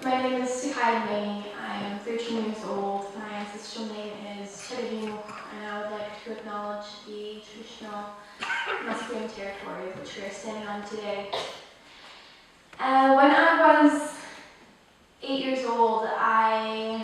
My name is Blaney. I am 13 years old. My ancestral name is and I would like to acknowledge the traditional Musqueam territory of which we are standing on today. When I was 8 years old, I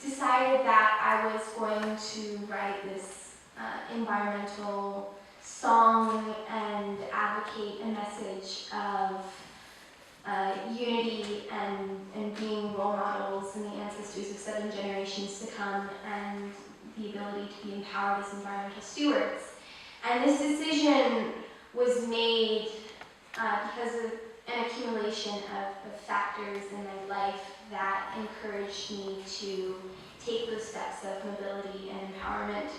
decided that I was going to write this environmental song and advocate a message of unity and being role models and the ancestors of 7 generations to come, and the ability to be empowered as environmental stewards. And this decision was made because of an accumulation of factors in my life that encouraged me to take those steps of mobility and empowerment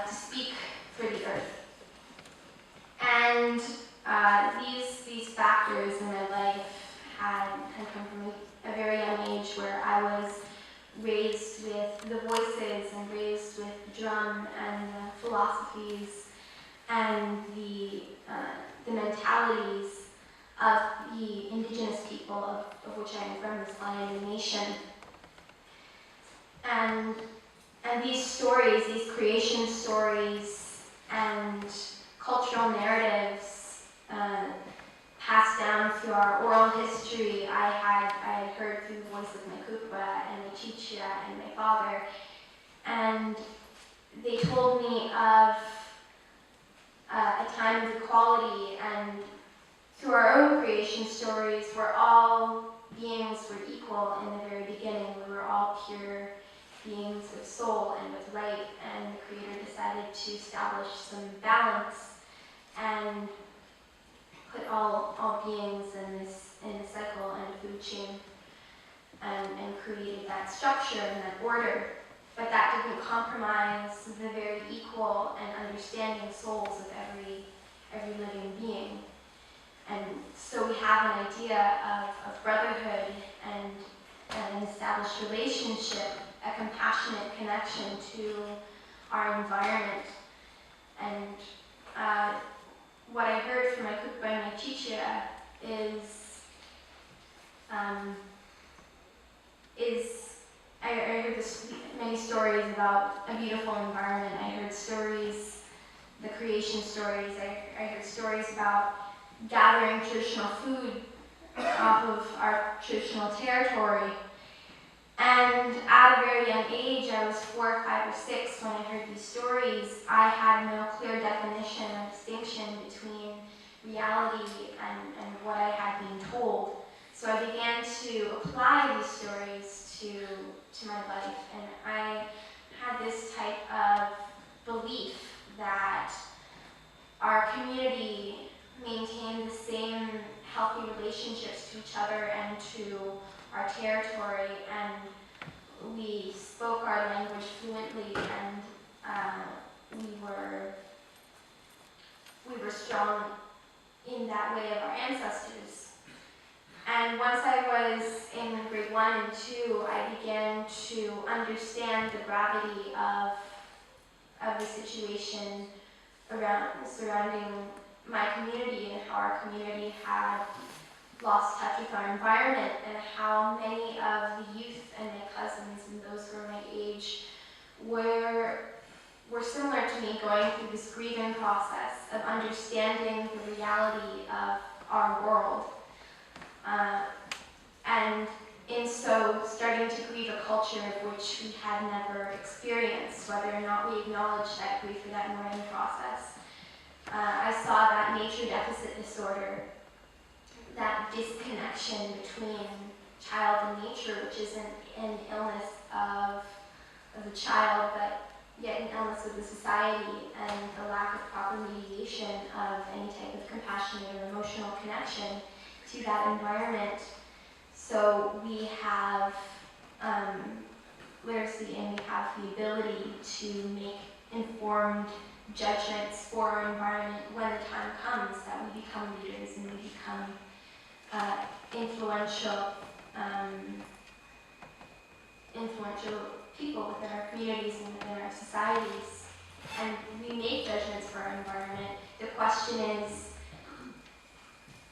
to speak for the earth. And these factors in my life had come from a very young age, where I was raised with the voices and raised with the drum and the philosophies and the mentalities of the indigenous people of which I am from, this land and nation. And these stories, these creation stories and cultural narratives passed down through our oral history, I had heard through the voice of my kupa and my chicha and my father, and they told me of a time of equality, and through our own creation stories, where all beings were equal in the very beginning. We were all pure beings with soul and with light, and the Creator decided to establish some balance and put all beings in a cycle and a food chain, and created that structure and that order. But that didn't compromise the very equal and understanding souls of every living being. And so we have an idea of brotherhood and an established relationship, a compassionate connection to our environment. And what I heard from my kupa and my chicha is I heard many stories about a beautiful environment. I heard stories, the creation stories. I heard stories about gathering traditional food off of our traditional territory. And at a very young age, I was 4, 5, or 6 when I heard these stories. I had no clear definition or distinction between reality and what I had been told. So I began to apply these stories to my life, and I had this type of belief that our community maintained the same healthy relationships to each other and to our territory, and we spoke our language fluently, and we were strong in that way of our ancestors. And once I was in grade 1 and 2, I began to understand the gravity of the situation surrounding my community, and how our community had lost touch with our environment, and how many of the youth and my cousins and those who were my age were similar to me, going through this grieving process of understanding the reality of our world. And in so starting to grieve a culture of which we had never experienced, whether or not we acknowledged that grief or that mourning process. I saw that nature deficit disorder, that disconnection between child and nature, which isn't an illness of the child, but yet an illness of the society, and the lack of proper mediation of any type of compassionate or emotional connection to that environment. So we have literacy, and we have the ability to make informed judgments for our environment when the time comes that we become leaders and we become influential people within our communities and within our societies. And we make judgments for our environment. The question is,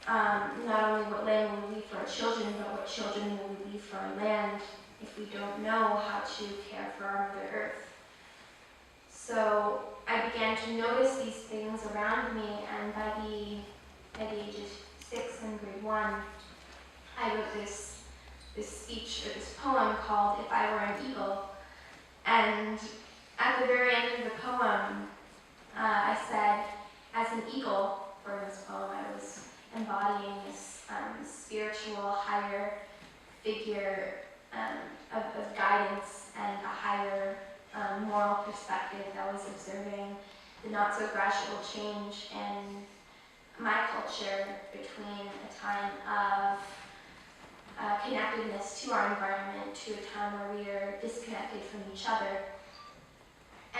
not only what land will we leave for our children, but what children will we leave for our land if we don't know how to care for our Mother Earth. So I began to notice these things around me, and by the age of 6 in grade 1, I wrote this speech, or this poem called If I Were an Eagle. And at the very end of the poem, I said, as an eagle, for this poem, I was embodying this spiritual, higher figure of guidance and a higher moral perspective that was observing the not-so-gradual change in my culture between a time of connectedness to our environment to a time where we are disconnected from each other.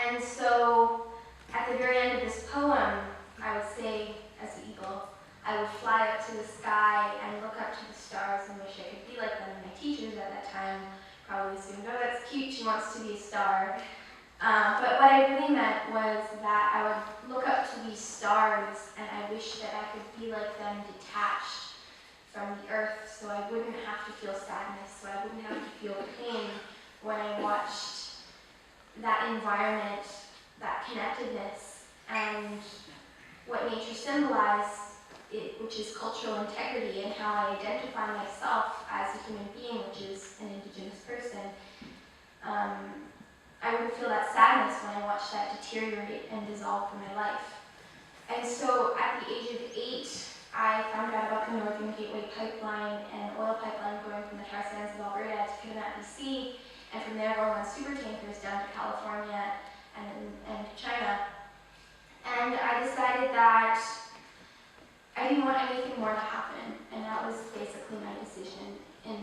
And so, at the very end of this poem, I would say, as an eagle, I would fly up to the sky and look up to the stars and wish I could be like them. And my teachers at that time probably assumed, oh, that's cute, she wants to be a star. But what I really meant was that I would look up to these stars and I wish that I could be like them, detached from the earth, so I wouldn't have to feel sadness, so I wouldn't have to feel pain when I watched that environment, that connectedness, and what nature symbolized, which is cultural integrity and how I identify myself as a human being, which is an Indigenous person. I wouldn't feel that sadness when I watched that deteriorate and dissolve from my life. And so at the age of 8, I found out about the Northern Gateway Pipeline and oil pipeline going from the tar sands of Alberta to Kitimat, BC, and from there going on supertankers down to California and China. And I decided that I didn't want anything more to happen, and that was basically my decision in a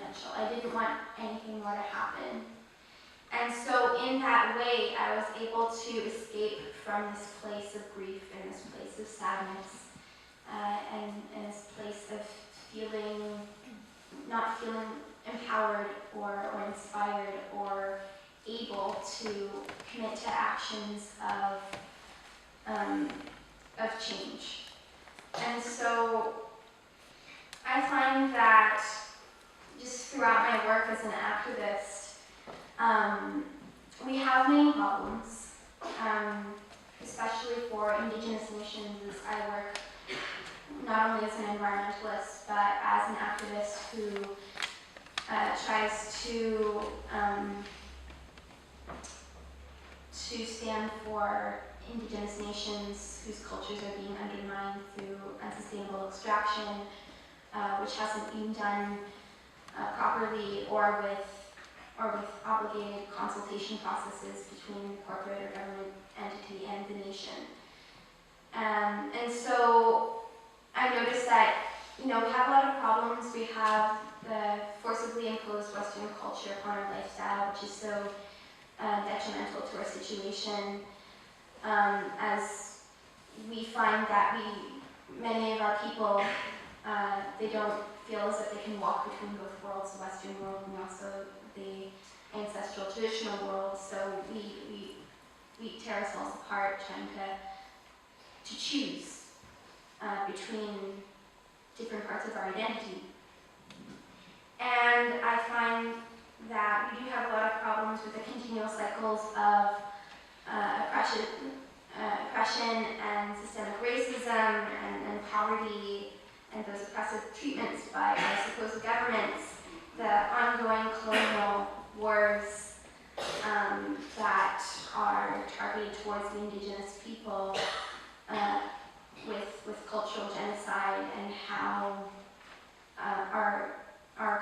nutshell. I didn't want anything more to happen. And so in that way, I was able to escape from this place of grief and this place of sadness, and this place of not feeling empowered or inspired or able to commit to actions of change. And so I find that just throughout my work as an activist, we have many problems, especially for Indigenous nations, as I work not only as an environmentalist, but as an activist who tries to stand for Indigenous nations whose cultures are being undermined through unsustainable extraction, which hasn't been done properly or with obligated consultation processes between the corporate or government entity and the nation. And so I noticed that, we have a lot of problems. We have the forcibly imposed Western culture upon our lifestyle, which is so detrimental to our situation, as we find that many of our people, they don't feel as if they can walk between both worlds, the Western world and also the ancestral traditional world. So we tear ourselves apart trying to choose between different parts of our identity. And I find that we do have a lot of problems with the continual cycles of oppression and systemic racism and poverty and those oppressive treatments by our supposed governments, the ongoing colonial wars that are targeted towards the Indigenous people with cultural genocide, and how our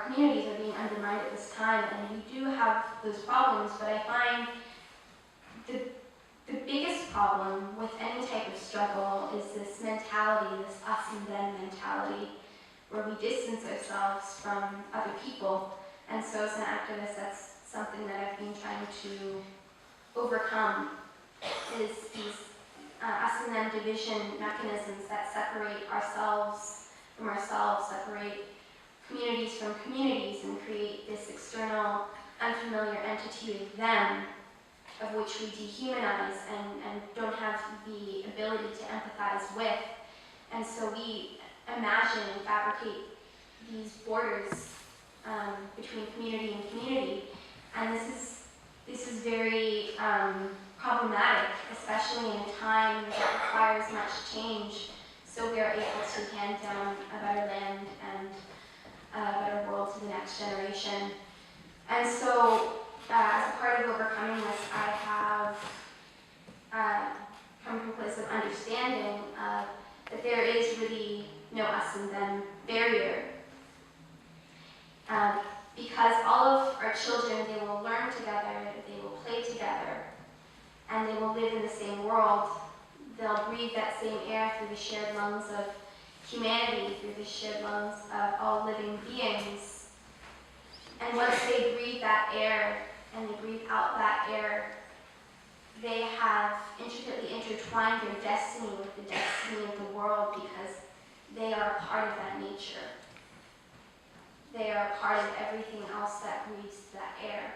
communities are being undermined at this time. And we do have those problems, but I find the biggest problem with any type of struggle is this mentality, this us and them mentality, where we distance ourselves from other people. And so as an activist, that's something that I've been trying to overcome, is these us and them division mechanisms that separate ourselves from ourselves, separate communities from communities, and create this external, unfamiliar entity of them, of which we dehumanize and don't have the ability to empathize with. And so we imagine and fabricate these borders between community and community. And this is very problematic, especially in a time that requires much change, so we are able to hand down a better land and a better world to the next generation. And so, as a part of overcoming this, I have come to a place of understanding that there is really no us and them barrier. Because all of our children, they will learn together, they will play together, and they will live in the same world. They'll breathe that same air through the shared lungs of humanity, through the shared lungs of all living beings. And once they breathe that air, and they breathe out that air, they have intricately intertwined their destiny with the destiny of the world, because they are a part of that nature. They are a part of everything else that breathes that air,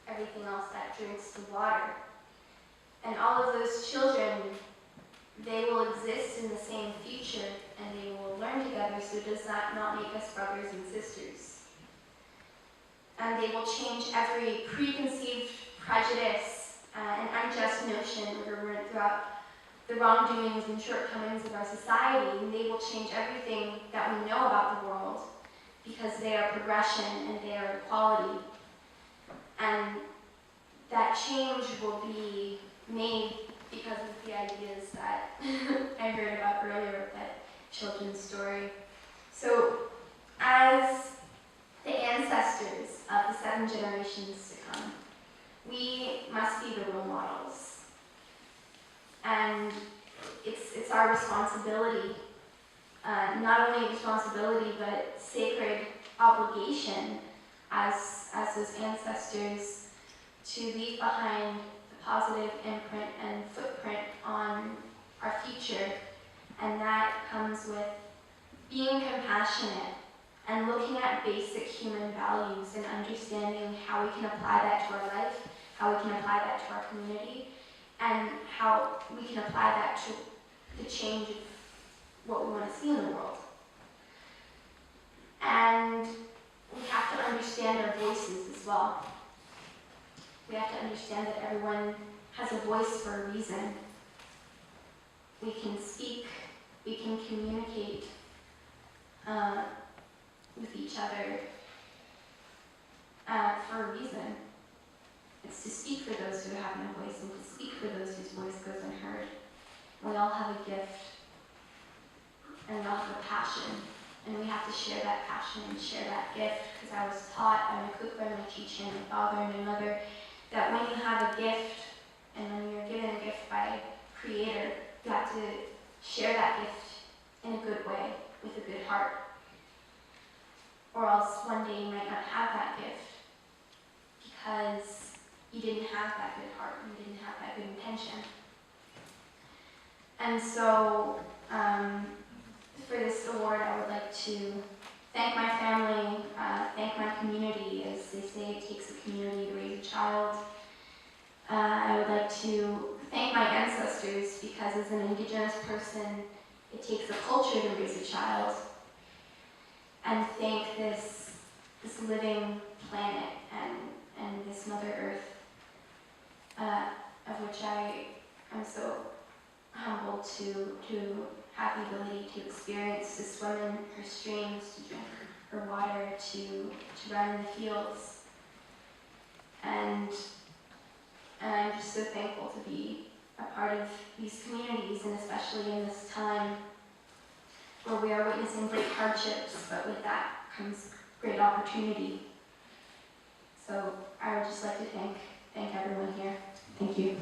everything else that drinks the water. And all of those children, they will exist in the same future, and they will learn together, so does that not make us brothers and sisters? And they will change every preconceived prejudice and unjust notion throughout the wrongdoings and shortcomings of our society, and they will change everything that we know about the world, because they are progression and they are equality. And that change will be made because of the ideas that I heard about earlier with that children's story. So, as the ancestors of the 7 generations to come, we must be the role models. And it's our responsibility, not only responsibility, but sacred obligation as those ancestors to leave behind a positive imprint and footprint on our future. And that comes with being compassionate and looking at basic human values and understanding how we can apply that to our life, how we can apply that to our community, and how we can apply that to the change of what we want to see in the world. And we have to understand our voices as well. We have to understand that everyone has a voice for a reason. We can speak, we can communicate with each other for a reason. It's to speak for those who have no voice and to speak for those whose voice goes unheard. We all have a gift, and we all have a passion, and we have to share that passion and share that gift, because I was taught by my cook, by my teacher, and my father and my mother, that when you have a gift, and when you're given a gift by Creator, you have to share that gift in a good way, with a good heart. Or else one day you might not have that gift, because you didn't have that good heart, you didn't have that good intention. And so, for this award, I would like to thank my family, thank my community. As they say, it takes a community to raise a child. I would like to thank my ancestors, because as an Indigenous person, it takes a culture to raise a child. And thank this living planet and this Mother Earth, of which I am so humbled to have the ability to experience, to swim in her streams, to drink her water, to run in the fields. And I'm just so thankful to be a part of these communities, and especially in this time where we are witnessing great hardships, but with that comes great opportunity. So I would just like to thank everyone here. Thank you.